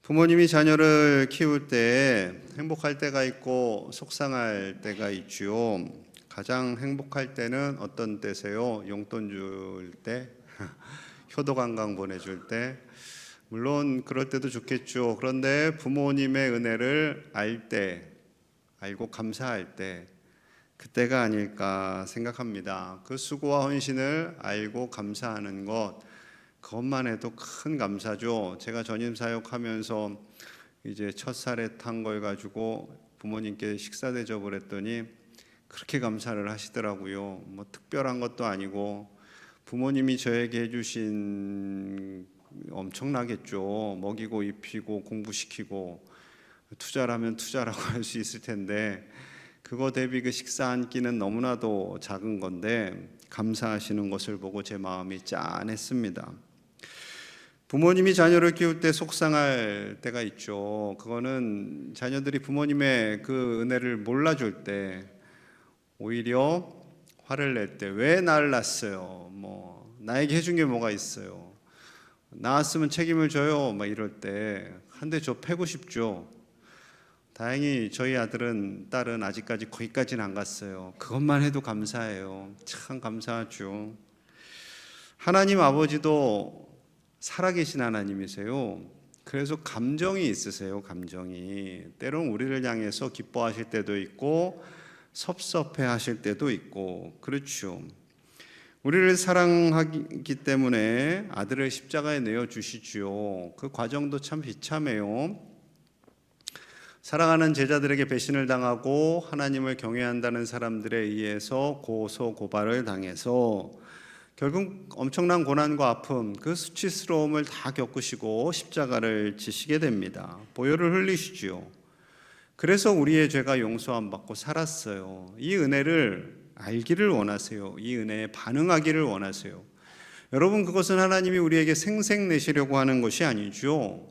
부모님이 자녀를 키울 때 행복할 때가 있고 속상할 때가 있지요. 가장 행복할 때는 어떤 때세요? 용돈 줄 때? 효도관광 보내줄 때? 물론 그럴 때도 좋겠죠. 그런데 부모님의 은혜를 알고 감사할 때, 그때가 아닐까 생각합니다. 그 수고와 헌신을 알고 감사하는 것, 그것만 해도 큰 감사죠. 제가 전임 사역하면서 이제 첫 살에 탄 걸 가지고 부모님께 식사 대접을 했더니 그렇게 감사를 하시더라고요. 뭐 특별한 것도 아니고 부모님이 저에게 해주신 엄청나겠죠. 먹이고 입히고 공부시키고 투자라면 투자라고 할 수 있을 텐데 그거 대비 그 식사 한 끼는 너무나도 작은 건데 감사하시는 것을 보고 제 마음이 짠했습니다. 부모님이 자녀를 키울 때 속상할 때가 있죠. 그거는 자녀들이 부모님의 그 은혜를 몰라줄 때, 오히려 화를 낼 때, 왜 나를 낳았어요? 나에게 해준 게 뭐가 있어요? 낳았으면 책임을 져요. 이럴 때 한 대 줘 패고 싶죠. 다행히 저희 딸은 아직까지 거기까지는 안 갔어요. 그것만 해도 감사해요. 참 감사하죠. 하나님 아버지도 살아계신 하나님이세요. 그래서 감정이 있으세요. 감정이 때로는 우리를 향해서 기뻐하실 때도 있고 섭섭해하실 때도 있고 그렇죠. 우리를 사랑하기 때문에 아들을 십자가에 내어주시지요. 그 과정도 참 비참해요. 사랑하는 제자들에게 배신을 당하고 하나님을 경외한다는 사람들에 의해서 고소고발을 당해서 결국 엄청난 고난과 아픔, 그 수치스러움을 다 겪으시고 십자가를 지시게 됩니다. 보혈을 흘리시지요. 그래서 우리의 죄가 용서함 받고 살았어요. 이 은혜를 알기를 원하세요. 이 은혜에 반응하기를 원하세요. 여러분, 그것은 하나님이 우리에게 생색내시려고 하는 것이 아니죠.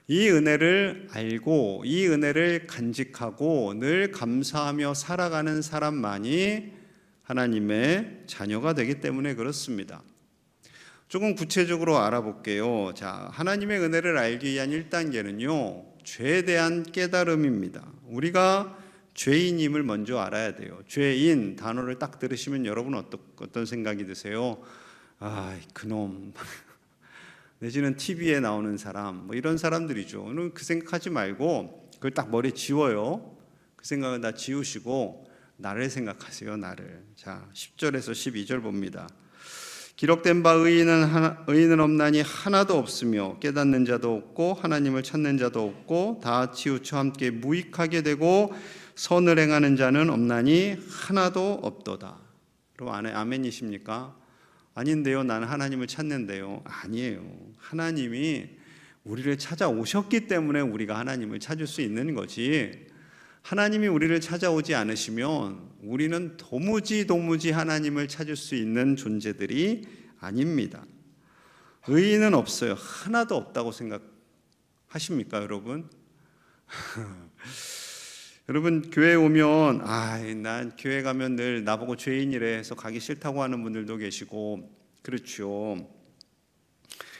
이 은혜를 알고 이 은혜를 간직하고 늘 감사하며 살아가는 사람만이 하나님의 자녀가 되기 때문에 그렇습니다. 조금 구체적으로 알아볼게요. 자, 하나님의 은혜를 알기 위한 1단계는요, 죄에 대한 깨달음입니다. 우리가 죄인임을 먼저 알아야 돼요. 죄인 단어를 딱 들으시면 여러분 어떤 생각이 드세요? 아, 그놈. 내지는 TV에 나오는 사람, 이런 사람들이죠. 그 생각하지 말고 그걸 딱 머리에 지워요. 그 생각은 다 지우시고 나를 생각하세요. 나를. 자, 10절에서 12절 봅니다. 기록된 바 의인은 없나니 하나도 없으며 깨닫는 자도 없고 하나님을 찾는 자도 없고 다 치우쳐 함께 무익하게 되고 선을 행하는 자는 없나니 하나도 없도다. 여러분 아멘이십니까? 아닌데요, 나는 하나님을 찾는데요. 아니에요. 하나님이 우리를 찾아오셨기 때문에 우리가 하나님을 찾을 수 있는 거지, 하나님이 우리를 찾아오지 않으시면 우리는 도무지 하나님을 찾을 수 있는 존재들이 아닙니다. 의인은 없어요. 하나도 없다고 생각하십니까, 여러분? 여러분, 교회 오면 난 교회 가면 늘 나보고 죄인이래 해서 가기 싫다고 하는 분들도 계시고 그렇죠.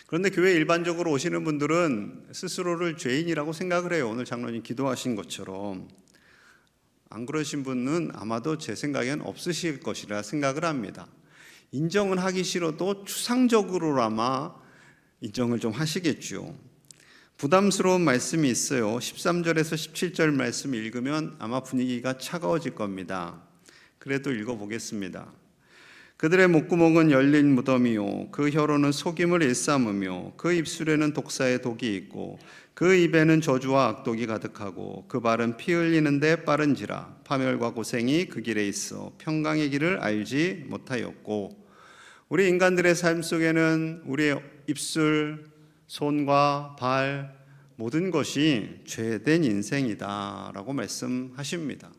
그런데 교회 일반적으로 오시는 분들은 스스로를 죄인이라고 생각을 해요. 오늘 장로님 기도하신 것처럼. 안 그러신 분은 아마도 제 생각엔 없으실 것이라 생각을 합니다. 인정은 하기 싫어도 추상적으로나마 인정을 좀 하시겠죠. 부담스러운 말씀이 있어요. 13절에서 17절 말씀 읽으면 아마 분위기가 차가워질 겁니다. 그래도 읽어보겠습니다. 그들의 목구멍은 열린 무덤이요 그 혀로는 속임을 일삼으며 그 입술에는 독사의 독이 있고 그 입에는 저주와 악독이 가득하고 그 발은 피 흘리는데 빠른지라 파멸과 고생이 그 길에 있어 평강의 길을 알지 못하였고. 우리 인간들의 삶 속에는 우리의 입술, 손과 발, 모든 것이 죄된 인생이다라고 말씀하십니다.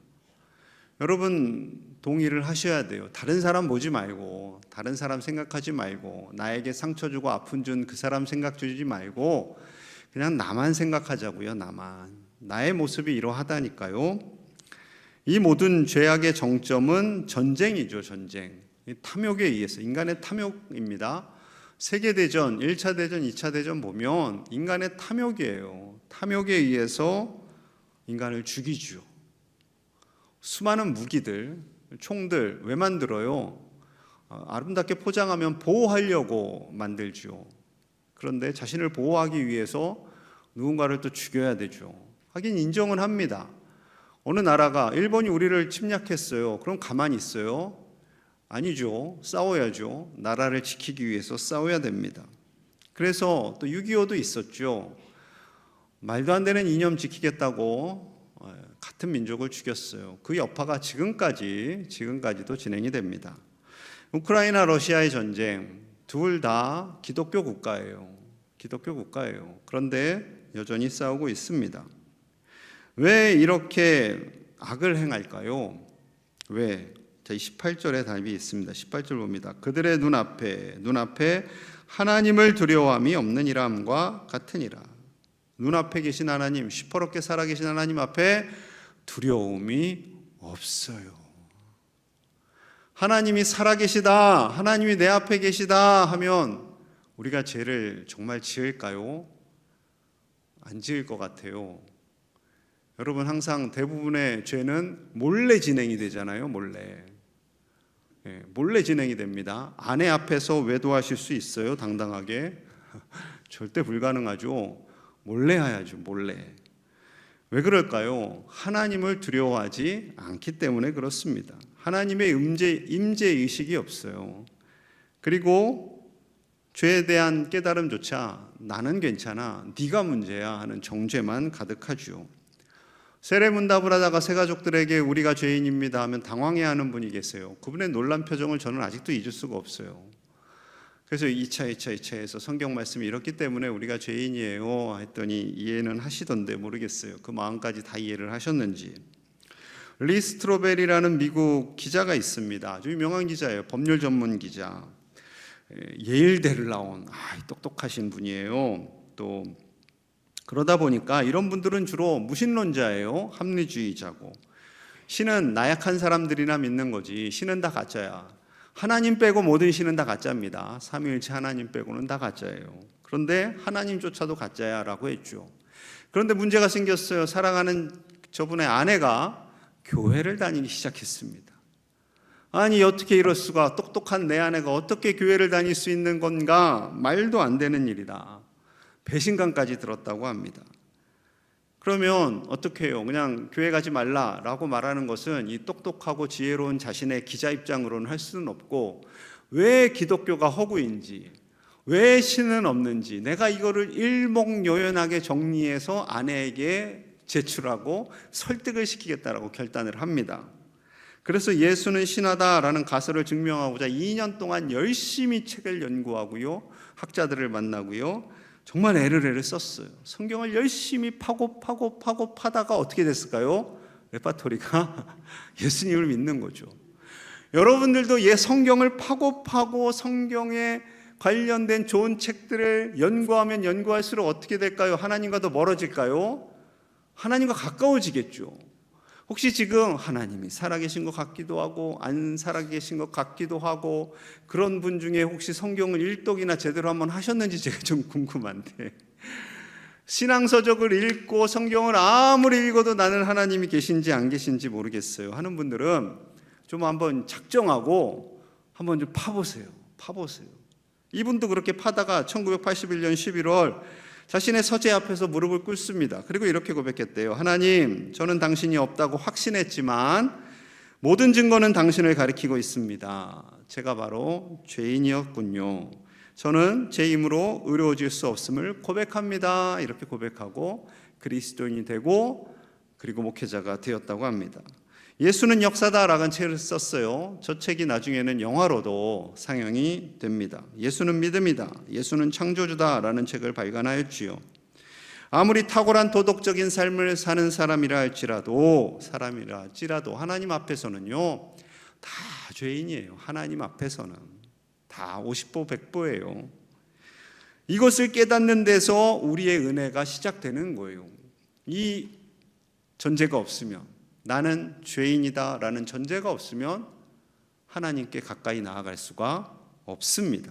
여러분, 동의를 하셔야 돼요. 다른 사람 보지 말고, 다른 사람 생각하지 말고, 나에게 상처 주고 아픔 준 그 사람 생각 주지 말고 그냥 나만 생각하자고요. 나의 모습이 이러하다니까요. 이 모든 죄악의 정점은 전쟁이죠. 전쟁. 탐욕에 의해서, 인간의 탐욕입니다. 세계대전, 1차 대전, 2차 대전 보면 인간의 탐욕이에요. 탐욕에 의해서 인간을 죽이죠. 수많은 무기들, 총들 왜 만들어요? 아름답게 포장하면 보호하려고 만들죠. 그런데 자신을 보호하기 위해서 누군가를 또 죽여야 되죠. 하긴 인정은 합니다. 어느 나라가 일본이 우리를 침략했어요. 그럼 가만히 있어요? 아니죠. 싸워야죠. 나라를 지키기 위해서 싸워야 됩니다. 그래서 또 6.25도 있었죠. 말도 안 되는 이념 지키겠다고 같은 민족을 죽였어요. 그 여파가 지금까지도 진행이 됩니다. 우크라이나 러시아의 전쟁, 둘 다 기독교 국가예요. 기독교 국가예요. 그런데 여전히 싸우고 있습니다. 왜 이렇게 악을 행할까요? 왜? 자, 18절에 답이 있습니다. 18절 봅니다. 그들의 눈앞에 하나님을 두려워함이 없느니라 함과 같으니라. 눈앞에 계신 하나님, 시퍼렇게 살아계신 하나님 앞에 두려움이 없어요. 하나님이 살아계시다, 하나님이 내 앞에 계시다 하면 우리가 죄를 정말 지을까요? 안 지을 것 같아요. 여러분, 항상 대부분의 죄는 몰래 진행이 되잖아요. 몰래 진행이 됩니다. 아내 앞에서 외도하실 수 있어요? 당당하게? 절대 불가능하죠. 몰래 해야죠. 몰래. 왜 그럴까요? 하나님을 두려워하지 않기 때문에 그렇습니다. 하나님의 임재의식이 없어요. 그리고 죄에 대한 깨달음조차 나는 괜찮아, 네가 문제야 하는 정죄만 가득하죠. 세례문답을 하다가 새가족들에게 우리가 죄인입니다 하면 당황해하는 분이 계세요. 그분의 놀란 표정을 저는 아직도 잊을 수가 없어요. 그래서 2차에서 성경 말씀이 이렇기 때문에 우리가 죄인이에요 했더니 이해는 하시던데 모르겠어요. 그 마음까지 다 이해를 하셨는지. 리 스트로벨이라는 미국 기자가 있습니다. 아주 유명한 기자예요. 법률 전문 기자. 예일대를 나온 똑똑하신 분이에요. 또 그러다 보니까 이런 분들은 주로 무신론자예요. 합리주의자고. 신은 나약한 사람들이나 믿는 거지. 신은 다 가짜야. 하나님 빼고 모든 신은 다 가짜입니다. 삼위일체 하나님 빼고는 다 가짜예요. 그런데 하나님조차도 가짜야 라고 했죠. 그런데 문제가 생겼어요. 사랑하는 저분의 아내가 교회를 다니기 시작했습니다. 아니, 어떻게 이럴 수가, 똑똑한 내 아내가 어떻게 교회를 다닐 수 있는 건가? 말도 안 되는 일이다. 배신감까지 들었다고 합니다. 그러면 어떻게 해요? 그냥 교회 가지 말라라고 말하는 것은 이 똑똑하고 지혜로운 자신의 기자 입장으로는 할 수는 없고, 왜 기독교가 허구인지, 왜 신은 없는지 내가 이거를 일목요연하게 정리해서 아내에게 제출하고 설득을 시키겠다라고 결단을 합니다. 그래서 예수는 신하다라는 가설을 증명하고자 2년 동안 열심히 책을 연구하고요, 학자들을 만나고요, 정말 애를 썼어요. 성경을 열심히 파다가 어떻게 됐을까요? 레파토리가 예수님을 믿는 거죠. 여러분들도 성경을 파고 성경에 관련된 좋은 책들을 연구하면 연구할수록 어떻게 될까요? 하나님과 더 멀어질까요? 하나님과 가까워지겠죠. 혹시 지금 하나님이 살아계신 것 같기도 하고 안 살아계신 것 같기도 하고 그런 분 중에 혹시 성경을 일독이나 제대로 한번 하셨는지 제가 좀 궁금한데, 신앙서적을 읽고 성경을 아무리 읽어도 나는 하나님이 계신지 안 계신지 모르겠어요 하는 분들은 좀 한번 작정하고 한번 좀 파보세요. 이분도 그렇게 파다가 1981년 11월 자신의 서재 앞에서 무릎을 꿇습니다. 그리고 이렇게 고백했대요. 하나님, 저는 당신이 없다고 확신했지만 모든 증거는 당신을 가리키고 있습니다. 제가 바로 죄인이었군요. 저는 제 힘으로 의로워질 수 없음을 고백합니다. 이렇게 고백하고 그리스도인이 되고 그리고 목회자가 되었다고 합니다. 예수는 역사다라는 책을 썼어요. 저 책이 나중에는 영화로도 상영이 됩니다. 예수는 믿음이다, 예수는 창조주다라는 책을 발간하였지요. 아무리 탁월한 도덕적인 삶을 사는 사람이라 할지라도 하나님 앞에서는요 다 죄인이에요. 하나님 앞에서는 다 50보 100보예요. 이것을 깨닫는 데서 우리의 은혜가 시작되는 거예요. 이 전제가 없으면, 나는 죄인이다 라는 전제가 없으면 하나님께 가까이 나아갈 수가 없습니다.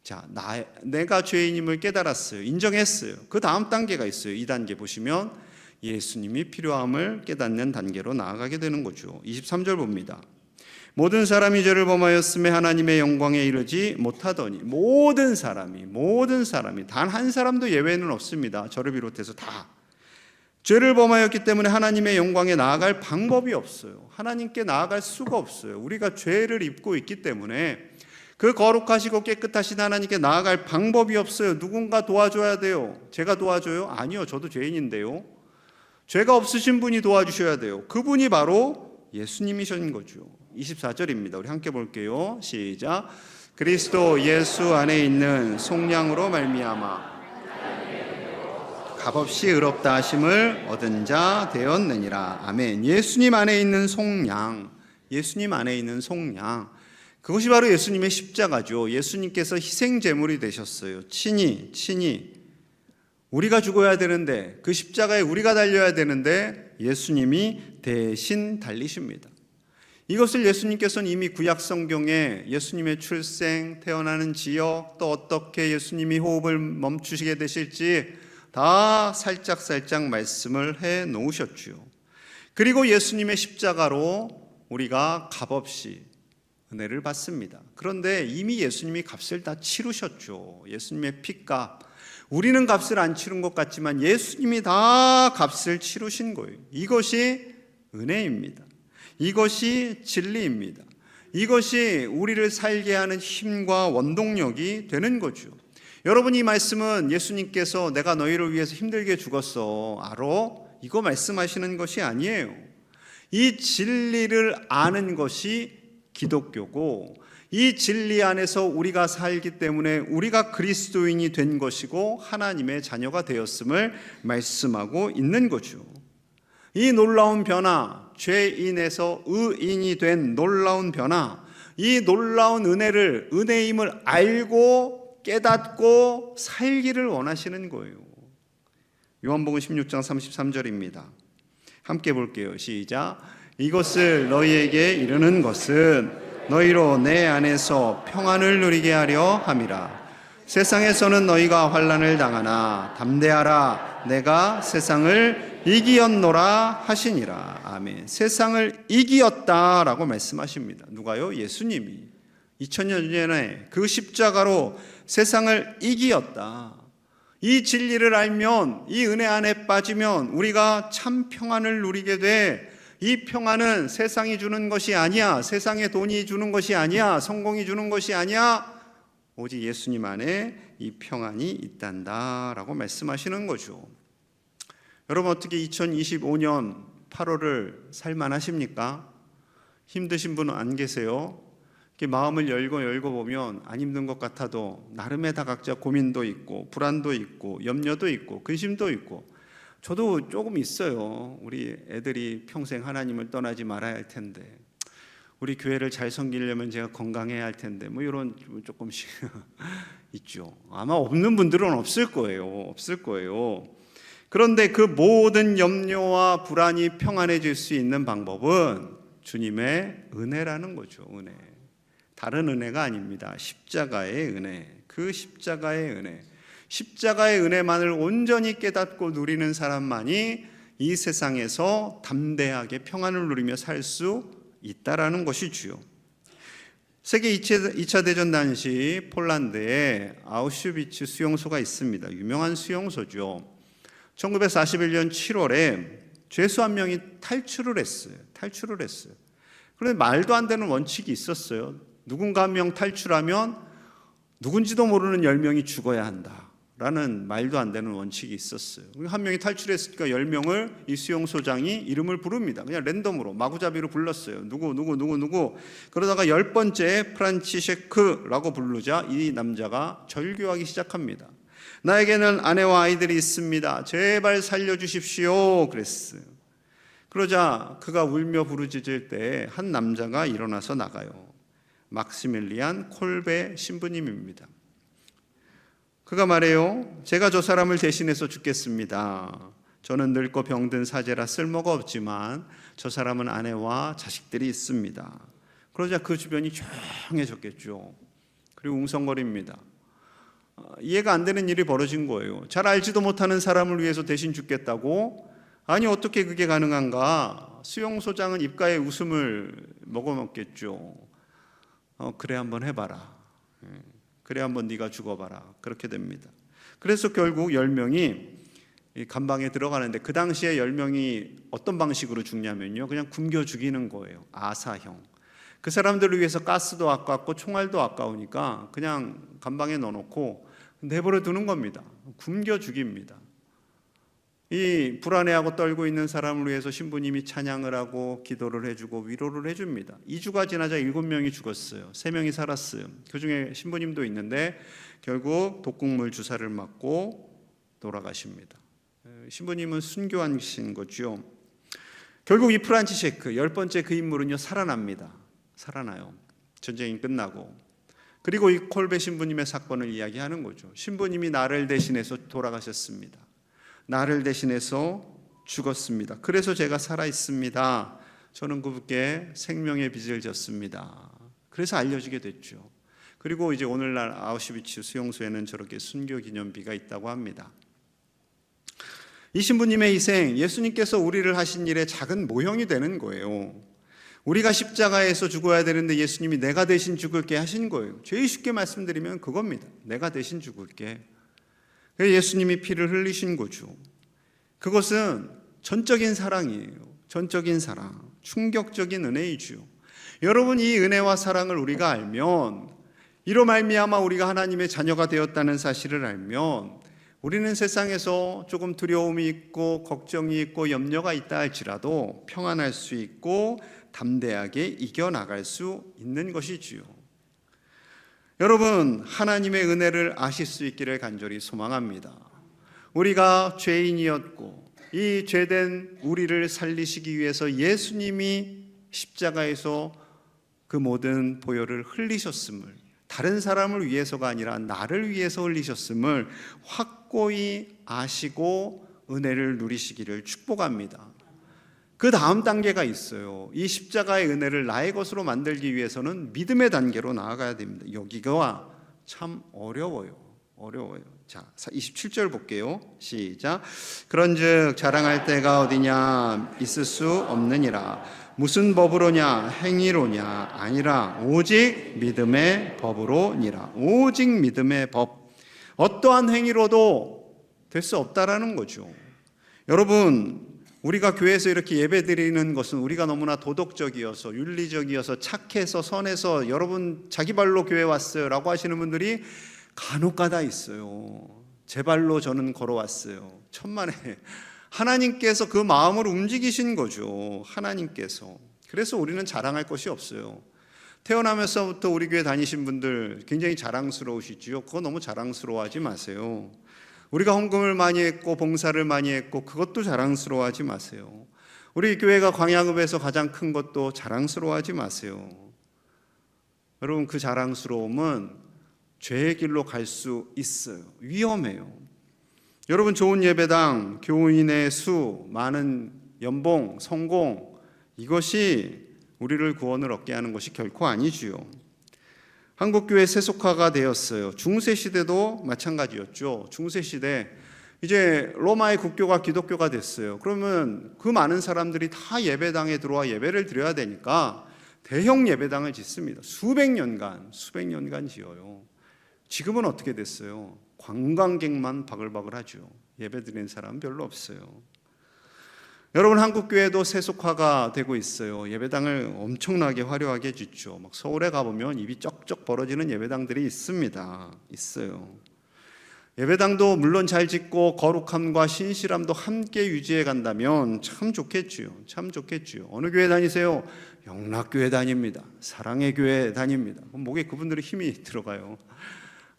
자, 내가 죄인임을 깨달았어요. 인정했어요. 그 다음 단계가 있어요. 2단계 보시면 예수님이 필요함을 깨닫는 단계로 나아가게 되는 거죠. 23절 봅니다. 모든 사람이 죄를 범하였음에 하나님의 영광에 이르지 못하더니, 모든 사람이 단 한 사람도 예외는 없습니다. 저를 비롯해서 다 죄를 범하였기 때문에 하나님의 영광에 나아갈 방법이 없어요. 하나님께 나아갈 수가 없어요. 우리가 죄를 입고 있기 때문에 그 거룩하시고 깨끗하신 하나님께 나아갈 방법이 없어요. 누군가 도와줘야 돼요. 제가 도와줘요? 아니요, 저도 죄인인데요. 죄가 없으신 분이 도와주셔야 돼요. 그분이 바로 예수님이신 거죠. 24절입니다. 우리 함께 볼게요. 시작. 그리스도 예수 안에 있는 속량으로 말미암아 값없이 의롭다 하심을 얻은 자 되었느니라. 아멘. 예수님 안에 있는 속량, 예수님 안에 있는 속량, 그것이 바로 예수님의 십자가죠. 예수님께서 희생제물이 되셨어요. 친히 우리가 죽어야 되는데, 그 십자가에 우리가 달려야 되는데 예수님이 대신 달리십니다. 이것을 예수님께서는 이미 구약 성경에 예수님의 출생, 태어나는 지역, 또 어떻게 예수님이 호흡을 멈추시게 되실지 다 살짝 말씀을 해 놓으셨죠. 그리고 예수님의 십자가로 우리가 값없이 은혜를 받습니다. 그런데 이미 예수님이 값을 다 치르셨죠. 예수님의 피값, 우리는 값을 안 치른 것 같지만 예수님이 다 값을 치르신 거예요. 이것이 은혜입니다. 이것이 진리입니다. 이것이 우리를 살게 하는 힘과 원동력이 되는 거죠. 여러분, 이 말씀은 예수님께서 내가 너희를 위해서 힘들게 죽었어, 알아? 이거 말씀하시는 것이 아니에요. 이 진리를 아는 것이 기독교고, 이 진리 안에서 우리가 살기 때문에 우리가 그리스도인이 된 것이고 하나님의 자녀가 되었음을 말씀하고 있는 거죠. 이 놀라운 변화, 죄인에서 의인이 된 놀라운 변화, 이 놀라운 은혜임을 알고 깨닫고 살기를 원하시는 거예요. 요한복음 16장 33절입니다. 함께 볼게요. 시작. 이것을 너희에게 이르는 것은 너희로 내 안에서 평안을 누리게 하려 함이라. 세상에서는 너희가 환난을 당하나 담대하라, 내가 세상을 이기었노라 하시니라. 아멘. 세상을 이기었다라고 말씀하십니다. 누가요? 예수님이 2000년 전에 그 십자가로 세상을 이기었다. 이 진리를 알면, 이 은혜 안에 빠지면 우리가 참 평안을 누리게 돼. 이 평안은 세상이 주는 것이 아니야. 세상의 돈이 주는 것이 아니야. 성공이 주는 것이 아니야. 오직 예수님 안에 이 평안이 있단다라고 말씀하시는 거죠. 여러분, 어떻게 2025년 8월을 살만하십니까? 힘드신 분은 안 계세요? 마음을 열고 보면 안 힘든 것 같아도 나름의 다 각자 고민도 있고 불안도 있고 염려도 있고 근심도 있고, 저도 조금 있어요. 우리 애들이 평생 하나님을 떠나지 말아야 할 텐데, 우리 교회를 잘 섬기려면 제가 건강해야 할 텐데, 뭐 이런 조금씩 있죠. 아마 없는 분들은 없을 거예요. 그런데 그 모든 염려와 불안이 평안해질 수 있는 방법은 주님의 은혜라는 거죠. 은혜. 다른 은혜가 아닙니다. 십자가의 은혜. 그 십자가의 은혜. 십자가의 은혜만을 온전히 깨닫고 누리는 사람만이 이 세상에서 담대하게 평안을 누리며 살 수 있다라는 것이지요. 세계 2차 대전 당시 폴란드에 아우슈비츠 수용소가 있습니다. 유명한 수용소죠. 1941년 7월에 죄수 한 명이 탈출을 했어요. 그런데 말도 안 되는 원칙이 있었어요. 누군가 한 명 탈출하면 누군지도 모르는 10명이 죽어야 한다라는 말도 안 되는 원칙이 있었어요. 한 명이 탈출했으니까 10명을 이 수용소장이 이름을 부릅니다. 그냥 랜덤으로 마구잡이로 불렀어요. 누구. 그러다가 10번째 프란치셰크라고 부르자 이 남자가 절규하기 시작합니다. 나에게는 아내와 아이들이 있습니다. 제발 살려주십시오. 그랬어요. 그러자 그가 울며 부르짖을 때 한 남자가 일어나서 나가요. 막시밀리안 콜베 신부님입니다. 그가 말해요. 제가 저 사람을 대신해서 죽겠습니다. 저는 늙고 병든 사제라 쓸모가 없지만 저 사람은 아내와 자식들이 있습니다. 그러자 그 주변이 조용해졌겠죠. 그리고 웅성거립니다. 이해가 안 되는 일이 벌어진 거예요. 잘 알지도 못하는 사람을 위해서 대신 죽겠다고? 아니 어떻게 그게 가능한가? 수용소장은 입가에 웃음을 먹어먹겠죠. 그래 한번 해봐라. 그래 한번 네가 죽어봐라. 그렇게 됩니다. 그래서 결국 10명이 감방에 들어가는데 그 당시에 10명이 어떤 방식으로 죽냐면요, 그냥 굶겨 죽이는 거예요. 아사형. 그 사람들을 위해서 가스도 아깝고 총알도 아까우니까 그냥 감방에 넣어놓고 내버려 두는 겁니다. 굶겨 죽입니다. 이 불안해하고 떨고 있는 사람을 위해서 신부님이 찬양을 하고 기도를 해주고 위로를 해줍니다. 2주가 지나자 7명이 죽었어요. 3명이 살았어요. 그 중에 신부님도 있는데 결국 독극물 주사를 맞고 돌아가십니다. 신부님은 순교하신 거죠. 결국 이 프란치셰크 10번째 그 인물은요 살아납니다. 살아나요. 전쟁이 끝나고. 그리고 이 콜베 신부님의 사건을 이야기하는 거죠. 신부님이 나를 대신해서 돌아가셨습니다. 나를 대신해서 죽었습니다. 그래서 제가 살아있습니다. 저는 그분께 생명의 빚을 졌습니다. 그래서 알려지게 됐죠. 그리고 이제 오늘날 아우슈비츠 수용소에는 저렇게 순교 기념비가 있다고 합니다. 이 신부님의 희생, 예수님께서 우리를 하신 일의 작은 모형이 되는 거예요. 우리가 십자가에서 죽어야 되는데 예수님이 내가 대신 죽을게 하신 거예요. 제일 쉽게 말씀드리면 그겁니다. 내가 대신 죽을게. 예수님이 피를 흘리신 거죠. 그것은 전적인 사랑이에요. 전적인 사랑, 충격적인 은혜이죠. 여러분, 이 은혜와 사랑을 우리가 알면, 이로 말미암아 우리가 하나님의 자녀가 되었다는 사실을 알면 우리는 세상에서 조금 두려움이 있고 걱정이 있고 염려가 있다 할지라도 평안할 수 있고 담대하게 이겨나갈 수 있는 것이지요. 여러분, 하나님의 은혜를 아실 수 있기를 간절히 소망합니다. 우리가 죄인이었고 이 죄된 우리를 살리시기 위해서 예수님이 십자가에서 그 모든 보혈을 흘리셨음을, 다른 사람을 위해서가 아니라 나를 위해서 흘리셨음을 확고히 아시고 은혜를 누리시기를 축복합니다. 그 다음 단계가 있어요. 이 십자가의 은혜를 나의 것으로 만들기 위해서는 믿음의 단계로 나아가야 됩니다. 여기가 참 어려워요. 자, 27절 볼게요. 시작. 그런즉 자랑할 때가 어디냐? 있을 수 없느니라. 무슨 법으로냐? 행위로냐? 아니라 오직 믿음의 법으로니라. 오직 믿음의 법. 어떠한 행위로도 될 수 없다라는 거죠. 여러분, 우리가 교회에서 이렇게 예배드리는 것은 우리가 너무나 도덕적이어서, 윤리적이어서, 착해서, 선해서 여러분 자기 발로 교회 왔어요 라고 하시는 분들이 간혹가다 있어요. 제 발로 저는 걸어왔어요. 천만에 하나님께서 그 마음을 움직이신 거죠. 하나님께서. 그래서 우리는 자랑할 것이 없어요. 태어나면서부터 우리 교회 다니신 분들 굉장히 자랑스러우시지요. 그거 너무 자랑스러워하지 마세요. 우리가 헌금을 많이 했고 봉사를 많이 했고 그것도 자랑스러워하지 마세요. 우리 교회가 광야급에서 가장 큰 것도 자랑스러워하지 마세요. 여러분, 그 자랑스러움은 죄의 길로 갈 수 있어요. 위험해요. 여러분, 좋은 예배당, 교인의 수, 많은 연봉, 성공, 이것이 우리를 구원을 얻게 하는 것이 결코 아니지요. 한국교회 세속화가 되었어요. 중세시대도 마찬가지였죠. 중세시대 이제 로마의 국교가 기독교가 됐어요. 그러면 그 많은 사람들이 다 예배당에 들어와 예배를 드려야 되니까 대형 예배당을 짓습니다. 수백 년간 지어요. 지금은 어떻게 됐어요? 관광객만 바글바글 하죠. 예배 드리는 사람은 별로 없어요. 여러분, 한국교회도 세속화가 되고 있어요. 예배당을 엄청나게 화려하게 짓죠. 막 서울에 가보면 입이 쩍쩍 벌어지는 예배당들이 있습니다. 있어요. 예배당도 물론 잘 짓고 거룩함과 신실함도 함께 유지해 간다면 참 좋겠지요. 참 좋겠지요. 어느 교회 다니세요? 영락교회 다닙니다. 사랑의 교회 다닙니다. 목에 그분들의 힘이 들어가요.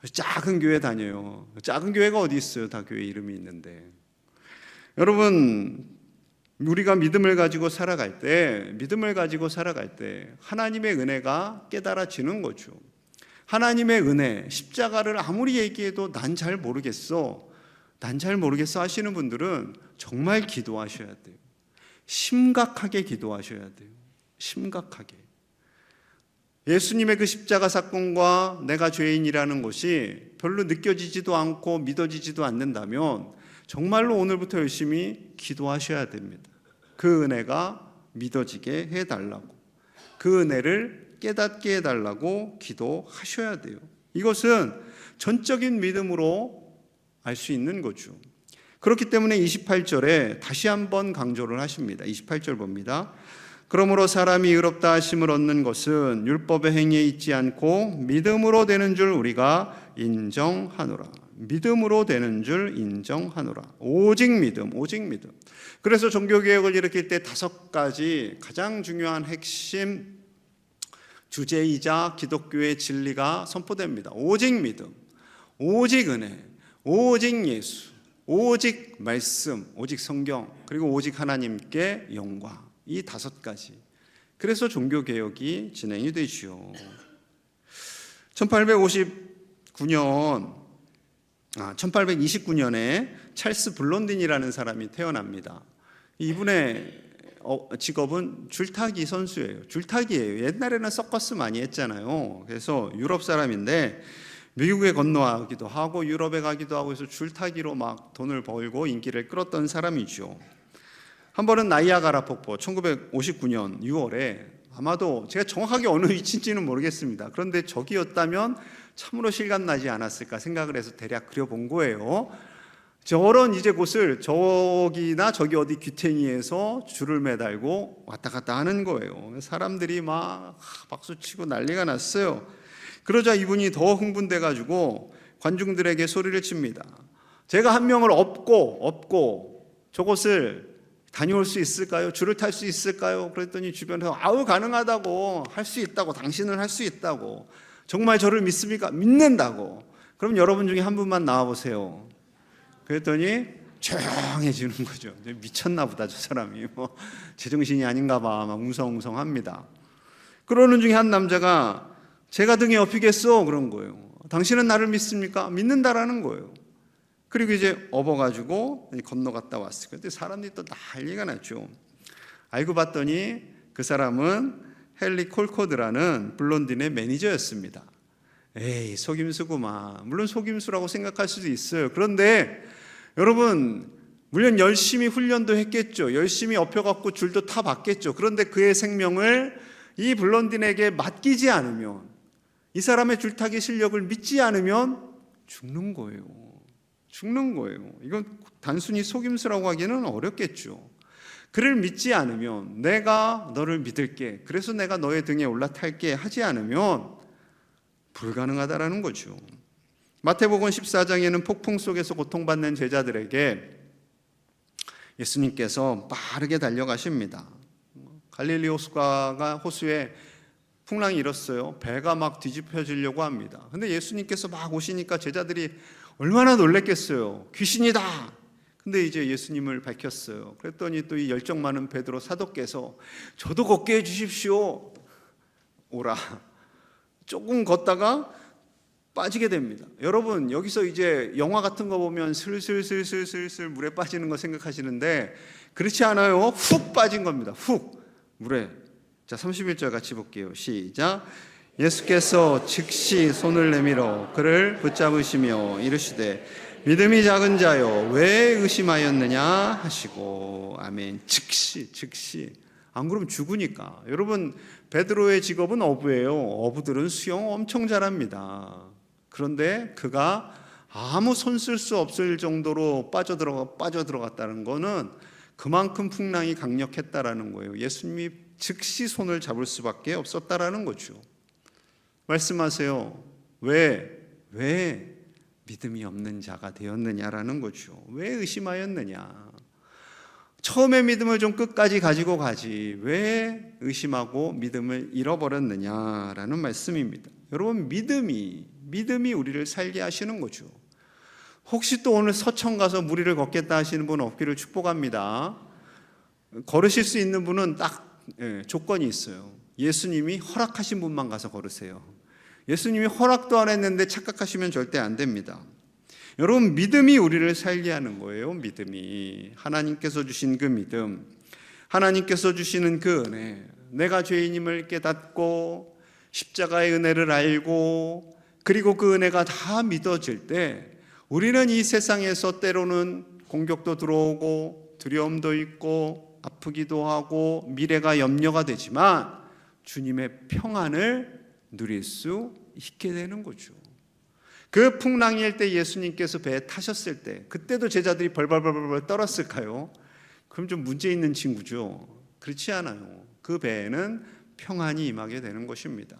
작은 교회 다녀요. 작은 교회가 어디 있어요? 다 교회 이름이 있는데. 여러분, 우리가 믿음을 가지고 살아갈 때 하나님의 은혜가 깨달아지는 거죠. 하나님의 은혜, 십자가를 아무리 얘기해도 난 잘 모르겠어 하시는 분들은 정말 기도하셔야 돼요. 심각하게 기도하셔야 돼요. 심각하게. 예수님의 그 십자가 사건과 내가 죄인이라는 것이 별로 느껴지지도 않고 믿어지지도 않는다면 정말로 오늘부터 열심히 기도하셔야 됩니다. 그 은혜가 믿어지게 해달라고, 그 은혜를 깨닫게 해달라고 기도하셔야 돼요. 이것은 전적인 믿음으로 알 수 있는 거죠. 그렇기 때문에 28절에 다시 한번 강조를 하십니다. 28절 봅니다. 그러므로 사람이 의롭다 하심을 얻는 것은 율법의 행위에 있지 않고 믿음으로 되는 줄 우리가 인정하노라. 믿음으로 되는 줄 인정하노라. 오직 믿음, 오직 믿음. 그래서 종교개혁을 일으킬 때 5가지 가장 중요한 핵심 주제이자 기독교의 진리가 선포됩니다. 오직 믿음, 오직 은혜, 오직 예수, 오직 말씀, 오직 성경, 그리고 오직 하나님께 영광. 이 5가지. 그래서 종교개혁이 진행이 되죠. 1829년에 찰스 블론딘이라는 사람이 태어납니다. 이분의 직업은 줄타기 선수예요. 줄타기예요. 옛날에는 서커스 많이 했잖아요. 그래서 유럽 사람인데 미국에 건너가기도 하고 유럽에 가기도 하고 해서 줄타기로 막 돈을 벌고 인기를 끌었던 사람이죠. 한 번은 나이아가라 폭포 1959년 6월에 아마도 제가 정확하게 어느 위치인지는 모르겠습니다. 그런데 저기였다면 참으로 실감나지 않았을까 생각을 해서 대략 그려본 거예요. 저런 이제 곳을 저기나 저기 어디 귀퉁이에서 줄을 매달고 왔다 갔다 하는 거예요. 사람들이 막 박수치고 난리가 났어요. 그러자 이분이 더 흥분돼가지고 관중들에게 소리를 칩니다. 제가 한 명을 업고 저곳을 다녀올 수 있을까요? 줄을 탈 수 있을까요? 그랬더니 주변에서 아우 가능하다고, 할 수 있다고, 당신은 할 수 있다고, 정말 저를 믿습니까? 믿는다고. 그럼 여러분 중에 한 분만 나와보세요. 그랬더니 조용해지는 거죠. 미쳤나 보다 저 사람이, 제정신이 아닌가 봐, 막 웅성웅성합니다. 그러는 중에 한 남자가 제가 등에 업히겠어 그런 거예요. 당신은 나를 믿습니까? 믿는다라는 거예요. 그리고 이제 업어가지고 건너갔다 왔어요. 근데 사람들이 또 난리가 났죠. 알고 봤더니 그 사람은 헨리 콜코드라는 블론딘의 매니저였습니다. 에이, 속임수구만. 물론 속임수라고 생각할 수도 있어요. 그런데 여러분, 물론 열심히 훈련도 했겠죠. 열심히 업혀갖고 줄도 타봤겠죠. 그런데 그의 생명을 이 블론딘에게 맡기지 않으면, 이 사람의 줄타기 실력을 믿지 않으면 죽는 거예요. 죽는 거예요. 이건 단순히 속임수라고 하기는 어렵겠죠. 그를 믿지 않으면, 내가 너를 믿을게, 그래서 내가 너의 등에 올라탈게 하지 않으면 불가능하다라는 거죠. 마태복음 14장에는 폭풍 속에서 고통받는 제자들에게 예수님께서 빠르게 달려가십니다. 갈릴리 호수에 풍랑이 일었어요. 배가 막 뒤집혀지려고 합니다. 근데 예수님께서 막 오시니까 제자들이 얼마나 놀랬겠어요. 귀신이다. 근데 이제 예수님을 밝혔어요. 그랬더니 또 이 열정 많은 베드로 사도께서 저도 걷게 해주십시오. 오라. 조금 걷다가 빠지게 됩니다. 여러분, 여기서 이제 영화 같은 거 보면 슬슬 물에 빠지는 거 생각하시는데 그렇지 않아요. 훅 빠진 겁니다. 훅 물에. 자, 31절 같이 볼게요. 시작. 예수께서 즉시 손을 내밀어 그를 붙잡으시며 이르시되 믿음이 작은 자여 왜 의심하였느냐 하시고. 아멘. 즉시. 안 그러면 죽으니까. 여러분, 베드로의 직업은 어부예요. 어부들은 수영 엄청 잘합니다. 그런데 그가 아무 손 쓸 수 없을 정도로 빠져들어갔다는 거는 그만큼 풍랑이 강력했다라는 거예요. 예수님이 즉시 손을 잡을 수밖에 없었다라는 거죠. 말씀하세요. 왜 믿음이 없는 자가 되었느냐라는 거죠. 왜 의심하였느냐. 처음에 믿음을 좀 끝까지 가지고 가지 왜 의심하고 믿음을 잃어버렸느냐라는 말씀입니다. 여러분, 믿음이 우리를 살게 하시는 거죠. 혹시 또 오늘 서천 가서 무리를 걷겠다 하시는 분 없기를 축복합니다. 걸으실 수 있는 분은 딱 조건이 있어요. 예수님이 허락하신 분만 가서 걸으세요. 예수님이 허락도 안 했는데 착각하시면 절대 안 됩니다. 여러분, 믿음이 우리를 살게 하는 거예요. 믿음이. 하나님께서 주신 그 믿음, 하나님께서 주시는 그 은혜, 내가 죄인임을 깨닫고 십자가의 은혜를 알고 그리고 그 은혜가 다 믿어질 때 우리는 이 세상에서 때로는 공격도 들어오고 두려움도 있고 아프기도 하고 미래가 염려가 되지만 주님의 평안을 누릴 수 있게 되는 거죠. 그 풍랑일 때 예수님께서 배에 타셨을 때 그때도 제자들이 벌벌벌벌 떨었을까요? 그럼 좀 문제 있는 친구죠. 그렇지 않아요. 그 배에는 평안이 임하게 되는 것입니다.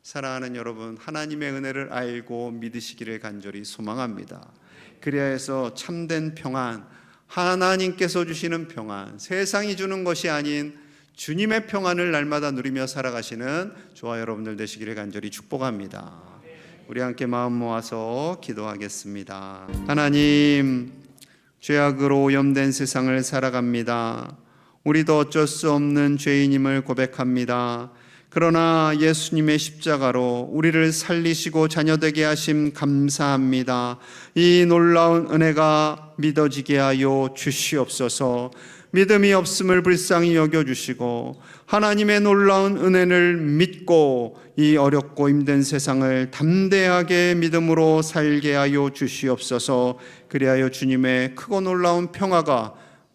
사랑하는 여러분, 하나님의 은혜를 알고 믿으시기를 간절히 소망합니다. 그래야 해서 참된 평안, 하나님께서 주시는 평안, 세상이 주는 것이 아닌 주님의 평안을 날마다 누리며 살아가시는 저와 여러분들 되시기를 간절히 축복합니다. 우리 함께 마음 모아서 기도하겠습니다. 하나님, 죄악으로 오염된 세상을 살아갑니다. 우리도 어쩔 수 없는 죄인임을 고백합니다. 그러나 예수님의 십자가로 우리를 살리시고 자녀되게 하심 감사합니다. 이 놀라운 은혜가 믿어지게 하여 주시옵소서. 믿음이 없음을 불쌍히 여겨주시고 하나님의 놀라운 은혜를 믿고 이 어렵고 힘든 세상을 담대하게 믿음으로 살게 하여 주시옵소서. 그리하여 주님의 크고 놀라운 평화가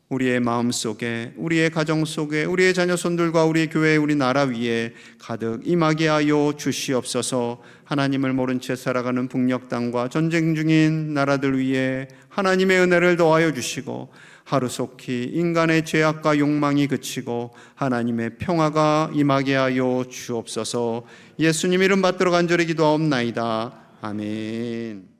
우리의 마음속에, 우리의 가정 속에, 우리의 자녀손들과 우리 교회, 우리 나라 위에 가득 임하게 하여 주시옵소서. 하나님을 모른 채 살아가는 북녘 땅과 전쟁 중인 나라들 위에 하나님의 은혜를 더하여 주시고 하루속히 인간의 죄악과 욕망이 그치고 하나님의 평화가 임하게 하여 주옵소서. 예수님 이름 받들어 간절히 기도하옵나이다. 아멘.